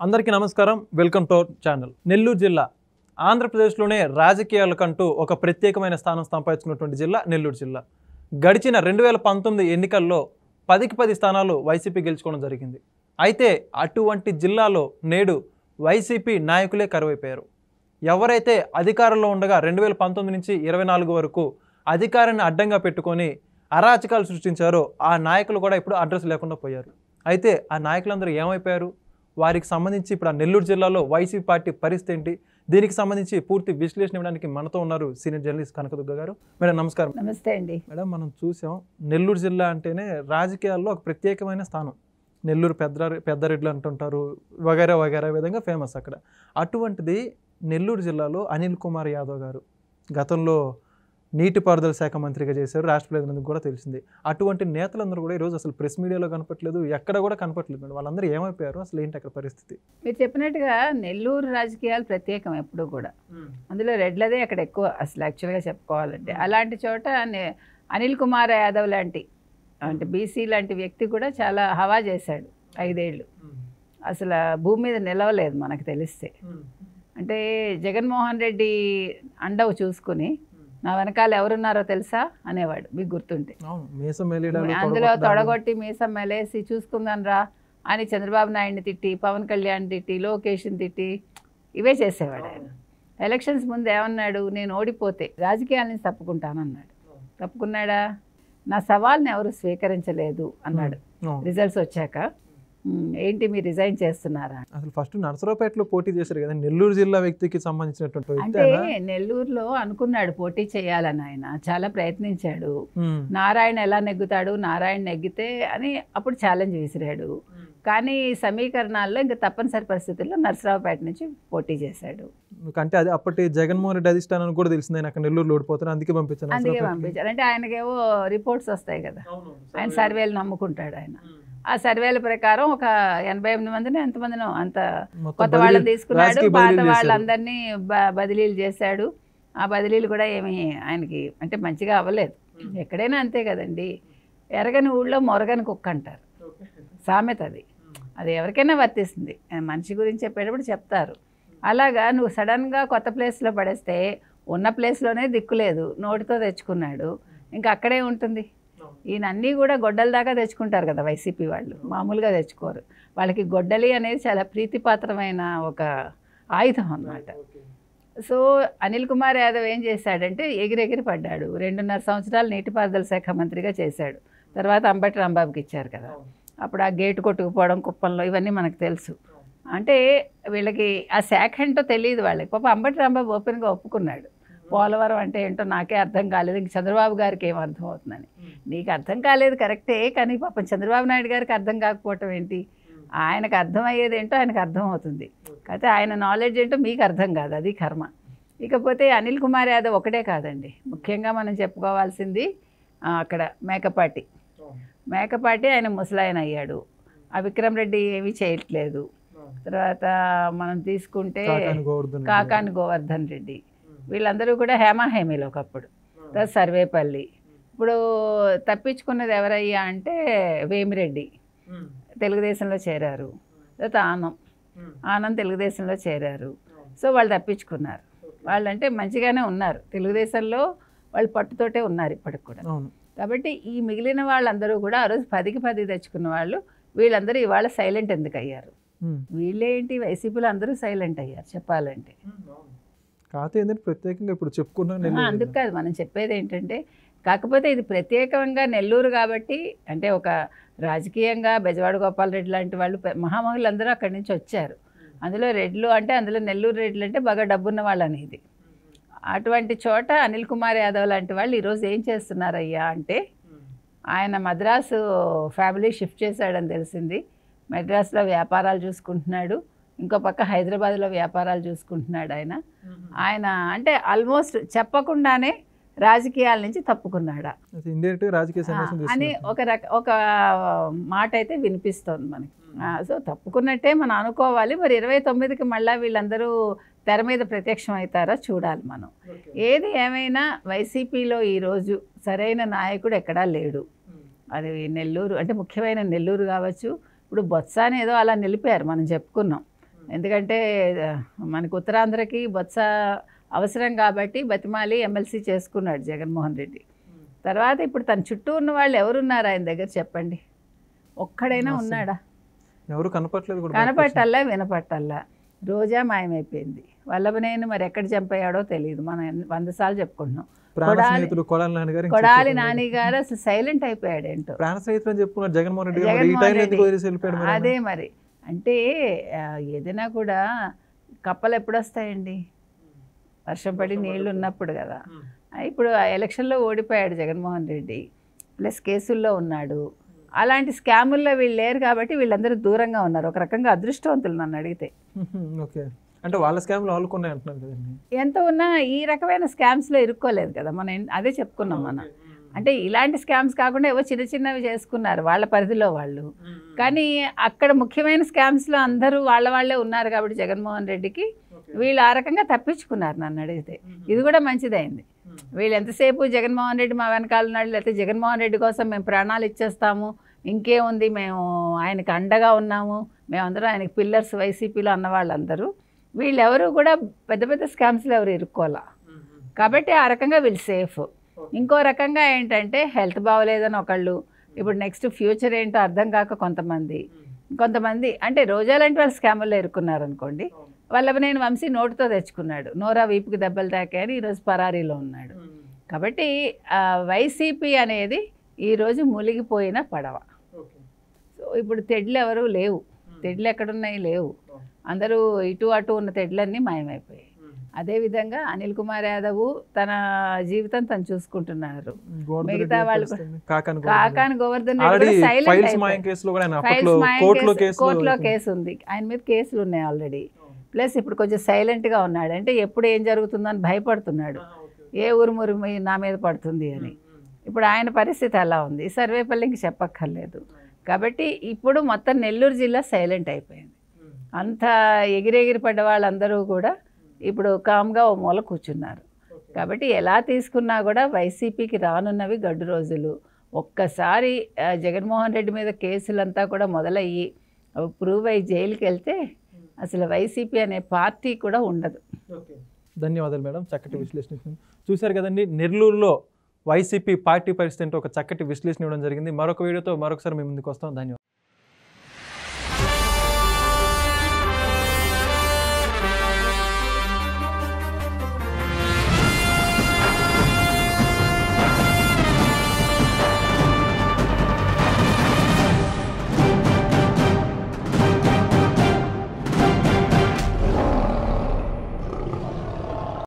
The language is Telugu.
అందరికీ నమస్కారం. Welcome to our channel. Nellore జిల్లా ఆంధ్రప్రదేశ్లోనే రాజకీయాలకంటూ ఒక ప్రత్యేకమైన స్థానం సంపాదించుకున్నటువంటి జిల్లా నెల్లూరు జిల్లా. గడిచిన 2019 ఎన్నికల్లో 10కి 10 స్థానాలు వైసీపీ గెలుచుకోవడం జరిగింది. అయితే అటువంటి జిల్లాలో నేడు వైసీపీ నాయకులే కరువైపోయారు. ఎవరైతే అధికారంలో ఉండగా 2019 నుంచి 24 వరకు అధికారాన్ని అడ్డంగా పెట్టుకొని అరాచకాలు సృష్టించారో ఆ నాయకులు కూడా ఇప్పుడు అడ్రస్ లేకుండా పోయారు. అయితే ఆ నాయకులందరూ ఏమైపోయారు? వారికి సంబంధించి ఇప్పుడు ఆ నెల్లూరు జిల్లాలో వైసీపీ పార్టీ పరిస్థితి ఏంటి, దీనికి సంబంధించి పూర్తి విశ్లేషణ ఇవ్వడానికి మనతో ఉన్నారు సీనియర్ జర్నలిస్ట్ కనకదుర్గ గారు. మేడం నమస్కారం. నమస్తే అండి. మేడం, మనం చూసాం నెల్లూరు జిల్లా అంటేనే రాజకీయాల్లో ఒక ప్రత్యేకమైన స్థానం. నెల్లూరు పెద్దరెడ్లు అంటుంటారు, వగైరా వగైరా విధంగా ఫేమస్ అక్కడ. అటువంటిది నెల్లూరు జిల్లాలో అనిల్ కుమార్ యాదవ్ గారు గతంలో నీటిపారుదల శాఖ మంత్రిగా చేశారు, రాష్ట్ర ప్రజలందరికీ కూడా తెలిసింది. అటువంటి నేతలందరూ కూడా ఈరోజు అసలు ప్రెస్ మీడియాలో కనపట్లేదు, ఎక్కడ కూడా కనపట్లేదు మేడం. వాళ్ళందరూ ఏమైపోయారు, అసలు ఏంటి అక్కడ పరిస్థితి? మీరు చెప్పినట్టుగా నెల్లూరు రాజకీయాలు ప్రత్యేకం ఎప్పుడు కూడా. అందులో రెడ్లదే అక్కడ ఎక్కువ అసలు యాక్చువల్గా చెప్పుకోవాలంటే. అలాంటి చోట అనిల్ కుమార్ యాదవ్ లాంటి అంటే బీసీ లాంటి వ్యక్తి కూడా చాలా హవా చేశాడు 5 ఏళ్ళు. అసలు భూమి మీద నిలవలేదు మనకు తెలిస్తే. అంటే జగన్మోహన్ రెడ్డి అండవు చూసుకుని నా వెనకాల ఎవరున్నారో తెలుసా అనేవాడు, మీకు గుర్తుంటే. అందులో తొడగొట్టి మీసం మెలేసి చూసుకుందాం రా అని చంద్రబాబు నాయుడిని తిట్టి, పవన్ కళ్యాణ్ తిట్టి, లోకేష్ని తిట్టి ఇవే చేసేవాడు ఆయన. ఎలక్షన్స్ ముందు ఏమన్నాడు, నేను ఓడిపోతే రాజకీయాల నుంచి తప్పుకుంటానన్నాడు. తప్పుకున్నాడా? నా సవాల్ని ఎవరు స్వీకరించలేదు అన్నాడు. రిజల్ట్స్ వచ్చాక ఏంటి మీరు రిజైన్ చేస్తున్నారా? అసలు ఫస్ట్ నర్సరావుపేటలో పోటీ చేశారు కదా, నెల్లూరు జిల్లా వ్యక్తికి సంబంధించినటువంటి. అంటే నెల్లూరులో అనుకున్నాడు పోటీ చేయాలని, ఆయన చాలా ప్రయత్నించాడు. నారాయణ ఎలా నెగ్గుతాడు, నారాయణ నెగ్గితే అని అప్పుడు ఛాలెంజ్ విసిరాడు. కానీ సమీకరణాల్లో ఇంకా తప్పనిసరి పరిస్థితుల్లో నర్సరావుపేట నుంచి పోటీ చేశాడు. అంటే అది అప్పటి జగన్మోహన్ రెడ్డి అధిష్టానానికి కూడా తెలిసింది ఆయన అక్కడ నెల్లూరులో ఓడిపోతారు, అందుకే పంపించారు. అంటే ఆయనకేవో రిపోర్ట్స్ వస్తాయి కదా, ఆయన సర్వేలు నమ్ముకుంటాడు ఆయన. ఆ సర్వేల ప్రకారం ఒక 88 మందిని ఎంతమందినో అంత కొత్త వాళ్ళని తీసుకున్నాడు, పాత వాళ్ళందరినీ బదిలీలు చేశాడు. ఆ బదిలీలు కూడా ఏమి ఆయనకి అంటే మంచిగా అవ్వలేదు. ఎక్కడైనా అంతే కదండి, ఎరగని ఊళ్ళో మొరగని కుక్క అంటారు సామెత. అది ఎవరికైనా వర్తిస్తుంది, మనిషి గురించి చెప్పేటప్పుడు చెప్తారు. అలాగా నువ్వు సడన్గా కొత్త ప్లేస్లో పడేస్తే ఉన్న ప్లేస్లోనే దిక్కులేదు, నోటితో తెచ్చుకున్నాడు, ఇంకా అక్కడే ఉంటుంది. ఈయన అన్నీ కూడా గొడ్డల దాకా తెచ్చుకుంటారు కదా వైసీపీ వాళ్ళు, మామూలుగా తెచ్చుకోరు. వాళ్ళకి గొడ్డలి అనేది చాలా ప్రీతిపాత్రమైన ఒక ఆయుధం అన్నమాట. సో అనిల్ కుమార్ యాదవ్ ఏం చేశాడంటే ఎగిరెగిరి పడ్డాడు. 2.5 సంవత్సరాలు నీటిపారుదల శాఖ మంత్రిగా చేశాడు. తర్వాత అంబటి రాంబాబుకి ఇచ్చారు కదా, అప్పుడు ఆ గేటు కొట్టుకుపోవడం కుప్పంలో ఇవన్నీ మనకు తెలుసు. అంటే వీళ్ళకి ఆ శాఖ ఏంటో తెలియదు వాళ్ళకి. పాప అంబటి రాంబాబు ఓపెన్గా ఒప్పుకున్నాడు, పోలవరం అంటే ఏంటో నాకే అర్థం కాలేదు, ఇంక చంద్రబాబు గారికి ఏం అర్థం అవుతుందని. నీకు అర్థం కాలేదు కరెక్టే, కానీ పాపం చంద్రబాబు నాయుడు గారికి అర్థం కాకపోవటం ఏంటి? ఆయనకు అర్థమయ్యేది ఏంటో ఆయనకు అర్థం అవుతుంది, అయితే ఆయన నాలెడ్జ్ ఏంటో మీకు అర్థం కాదు, అది కర్మ. ఇకపోతే అనిల్ కుమార్ యాదవ్ ఒకటే కాదండి, ముఖ్యంగా మనం చెప్పుకోవాల్సింది అక్కడ మేకపాటి ఆయన ముసలాయన అయ్యాడు. ఆ విక్రమ్ రెడ్డి ఏమీ చేయట్లేదు. తర్వాత మనం తీసుకుంటే కాకాని గోవర్ధన్ రెడ్డి, వీళ్ళందరూ కూడా హేమీలో ఒకప్పుడు. తర్వాత సర్వేపల్లి. ఇప్పుడు తప్పించుకున్నది ఎవరయ్యా అంటే వేమిరెడ్డి తెలుగుదేశంలో చేరారు. తర్వాత ఆనం తెలుగుదేశంలో చేరారు. సో వాళ్ళు తప్పించుకున్నారు. వాళ్ళంటే మంచిగానే ఉన్నారు తెలుగుదేశంలో, వాళ్ళు పట్టుతోటే ఉన్నారు ఇప్పటికి కూడా. కాబట్టి ఈ మిగిలిన వాళ్ళందరూ కూడా ఆ రోజు 10కి 10 తెచ్చుకున్న వాళ్ళు, వీళ్ళందరూ ఇవాళ సైలెంట్ ఎందుకు అయ్యారు? వీళ్ళేంటి వైసీపీలో అందరూ సైలెంట్ అయ్యారు చెప్పాలంటే. కాకపోతే ఏంటంటే ప్రత్యేకంగా ఇప్పుడు చెప్పుకున్నాను అందుకు కాదు మనం చెప్పేది ఏంటంటే, కాకపోతే ఇది ప్రత్యేకంగా నెల్లూరు కాబట్టి, అంటే ఒక రాజకీయంగా బెజవాడ గోపాలరెడ్డి లాంటి వాళ్ళు మహామహులు అందరూ అక్కడి నుంచి వచ్చారు. అందులో రెడ్లు అంటే అందులో నెల్లూరు రెడ్లు అంటే బాగా డబ్బున్న వాళ్ళు అనేది. అటువంటి చోట అనిల్ కుమార్ యాదవ్ లాంటి వాళ్ళు ఈరోజు ఏం చేస్తున్నారయ్యా అంటే, ఆయన మద్రాసు ఫ్యామిలీ షిఫ్ట్ చేశాడని తెలిసింది. మద్రాసులో వ్యాపారాలు చూసుకుంటున్నాడు, ఇంకో పక్క హైదరాబాద్లో వ్యాపారాలు చూసుకుంటున్నాడు. ఆయన అంటే ఆల్మోస్ట్ చెప్పకుండానే రాజకీయాల నుంచి తప్పుకున్నాడా అని ఒక మాట అయితే వినిపిస్తోంది మనకి. సో తప్పుకున్నట్టే మనం అనుకోవాలి. మరి 29కి మళ్ళీ వీళ్ళందరూ తెర మీద ప్రత్యక్షం అవుతారా చూడాలి మనం. ఏది ఏమైనా వైసీపీలో ఈరోజు సరైన నాయకుడు ఎక్కడా లేడు. అది నెల్లూరు అంటే ముఖ్యమైన నెల్లూరు కావచ్చు. ఇప్పుడు బొత్సాని ఏదో అలా నిలిపారు, మనం చెప్పుకున్నాం. ఎందుకంటే మనకు ఉత్తరాంధ్రకి బొత్స అవసరం కాబట్టి బతిమాలి ఎమ్మెల్సీ చేసుకున్నాడు జగన్మోహన్ రెడ్డి. తర్వాత ఇప్పుడు తన చుట్టూ ఉన్న వాళ్ళు ఎవరున్నారు ఆయన దగ్గర చెప్పండి? ఒక్కడైనా ఉన్నాడా? ఎవరు కనపట్లేదు, కనపట్టల్లా వినపట్టల్లా. రోజా మాయమైపోయింది. వల్లభనేని మరి ఎక్కడ చంపయ్యాడో తెలియదు, మనం 100 సార్లు చెప్పుకుంటున్నాం. కొడాలి నాని గారు అసలు సైలెంట్ అయిపోయాడు. ఏంటో జగన్మోహన్ రెడ్డి అదే మరి. అంటే ఏదైనా కూడా కప్పలు ఎప్పుడు వస్తాయండి? వర్షం పడి నీళ్లు ఉన్నప్పుడు కదా. ఇప్పుడు ఎలక్షన్లో ఓడిపోయాడు జగన్మోహన్ రెడ్డి, ప్లస్ కేసుల్లో ఉన్నాడు. అలాంటి స్కాముల్లో వీళ్ళు లేరు కాబట్టి వీళ్ళందరూ దూరంగా ఉన్నారు. ఒక రకంగా అదృష్టవంతులు నన్ను అడిగితే. అంటే వాళ్ళ స్కామ్లు వాళ్ళకున్నాయి అంటున్నారు కదండి. ఎంత ఉన్నా ఈ రకమైన స్కామ్స్లో ఇరుక్కోలేదు కదా. మనం అదే చెప్పుకున్నాం మనం. అంటే ఇలాంటి స్కామ్స్ కాకుండా ఏవో చిన్న చిన్నవి చేసుకున్నారు వాళ్ళ పరిధిలో వాళ్ళు. కానీ అక్కడ ముఖ్యమైన స్కామ్స్లో అందరూ వాళ్ళే ఉన్నారు కాబట్టి జగన్మోహన్ రెడ్డికి వీళ్ళు ఆ రకంగా తప్పించుకున్నారు నన్ను అడిగితే. ఇది కూడా మంచిదైంది. వీళ్ళు ఎంతసేపు జగన్మోహన్ రెడ్డి మా వెనకాల ఉన్నాడు, లేకపోతే జగన్మోహన్ రెడ్డి కోసం మేము ప్రాణాలు ఇచ్చేస్తాము, ఇంకేముంది మేము ఆయనకు అండగా ఉన్నాము, మేమందరం ఆయనకి పిల్లర్స్ వైసీపీలో అన్న వాళ్ళందరూ వీళ్ళెవరూ కూడా పెద్ద పెద్ద స్కామ్స్లో ఎవరు ఇరుక్కోవాలా. కాబట్టి ఆ రకంగా వీళ్ళు సేఫ్. ఇంకో రకంగా ఏంటంటే హెల్త్ బాగోలేదని ఒకళ్ళు, ఇప్పుడు నెక్స్ట్ ఫ్యూచర్ ఏంటో అర్థం కాక కొంతమంది అంటే రోజా లాంటి వాళ్ళు స్కాముల్లో ఇరుక్కున్నారు అనుకోండి. వల్లభనేని వంశీ నోటుతో తెచ్చుకున్నాడు, నోరా వీపుకి దెబ్బలు తాకాయని ఈరోజు పరారీలో ఉన్నాడు. కాబట్టి వైసీపీ అనేది ఈరోజు మునిగిపోయిన పడవ. సో ఇప్పుడు తెడ్లు ఎవరు లేవు, తెడ్లు ఎక్కడున్నాయి లేవు, అందరూ ఇటు అటు ఉన్న తెడ్లన్నీ మాయమైపోయాయి. అదేవిధంగా అనిల్ కుమార్ యాదవ్ తన జీవితం తను చూసుకుంటున్నారు. మిగతా వాళ్ళు కాకాని గోవర్ధన్ రెడ్డి కోర్టులో కేసు ఉంది, ఆయన మీద కేసులు ఉన్నాయి ఆల్రెడీ. ప్లస్ ఇప్పుడు కొంచెం సైలెంట్గా ఉన్నాడు. అంటే ఎప్పుడు ఏం జరుగుతుందని భయపడుతున్నాడు, ఏ ఊరుమురు నా మీద పడుతుంది అని. ఇప్పుడు ఆయన పరిస్థితి అలా ఉంది. సర్వేపల్లికి చెప్పక్కర్లేదు. కాబట్టి ఇప్పుడు మొత్తం నెల్లూరు జిల్లా సైలెంట్ అయిపోయింది. అంత ఎగిరెగిరి పడ్డ వాళ్ళందరూ కూడా ఇప్పుడు కామ్గా ఓ మూల కూర్చున్నారు. కాబట్టి ఎలా తీసుకున్నా కూడా వైసీపీకి రానున్నవి గడ్డు రోజులు. ఒక్కసారి జగన్మోహన్ రెడ్డి మీద కేసులంతా కూడా మొదలయ్యి ప్రూవ్ అయ్యి జైలుకి వెళ్తే అసలు వైసీపీ అనే పార్టీ కూడా ఉండదు. ధన్యవాదాలు మేడం, చక్కటి విశ్లేషణ చూశారు కదండి. నెల్లూరులో వైసీపీ పార్టీ పరిస్థితి ఒక చక్కటి విశ్లేషణ ఇవ్వడం జరిగింది. మరొక వీడియోతో మరొకసారి మీ ముందుకు వస్తాం. ధన్యవాదాలు.